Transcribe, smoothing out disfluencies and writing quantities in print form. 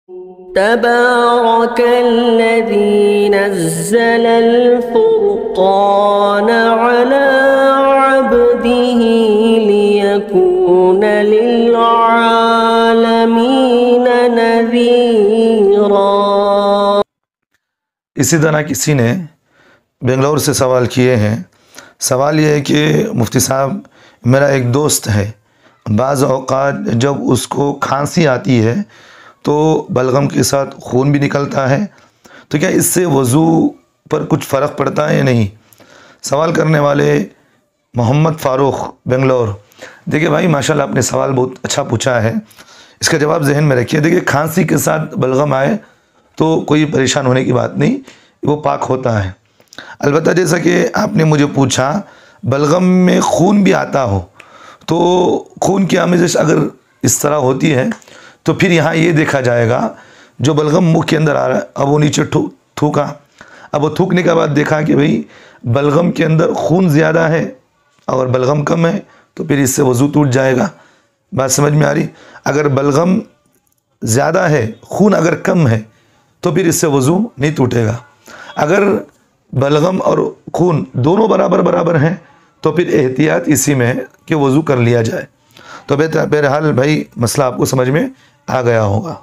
تبارك الذي نزل الفرقان على عبده ليكون للعالمين نذيرا۔ اسی طرح کسی نے بنگلور سے سوال کیے ہیں۔ سوال یہ ہے کہ مفتی صاحب، میرا ایک دوست ہے، بعض اوقات جب اس کو کھانسی آتی ہے تو بلغم کے ساتھ خون بھی نکلتا ہے، تو کیا اس سے وضو پر کچھ فرق پڑتا ہے یا نہیں؟ سوال کرنے والے محمد فاروق، بنگلور۔ دیکھیں بھائی، ماشاءاللہ آپ نے سوال بہت اچھا پوچھا ہے، اس کا جواب ذہن میں رکھیے۔ دیکھیں، کھانسی کے ساتھ بلغم آئے تو کوئی پریشان ہونے کی بات نہیں، وہ پاک ہوتا ہے۔ البتہ جیسا کہ آپ نے مجھے پوچھا، بلغم میں خون بھی آتا ہو تو خون کی آمیزش اگر اس طرح ہوتی ہے تو پھر یہاں یہ دیکھا جائے گا، جو بلغم منہ کے اندر آ رہا ہے، اب وہ نیچے تھوکا، اب وہ تھوکنے کے بعد دیکھا کہ بھئی بلغم کے اندر خون زیادہ ہے اور بلغم کم ہے، تو پھر اس سے وضو ٹوٹ جائے گا۔ بات سمجھ میں آ رہی؟ اگر بلغم زیادہ ہے، خون اگر کم ہے تو پھر اس سے وضو نہیں ٹوٹے گا۔ اگر بلغم اور خون دونوں برابر ہیں تو پھر احتیاط اسی میں ہے کہ وضو کر لیا جائے۔ تو بہرحال بھائی، مسئلہ آپ کو سمجھ میں آ گیا ہوگا۔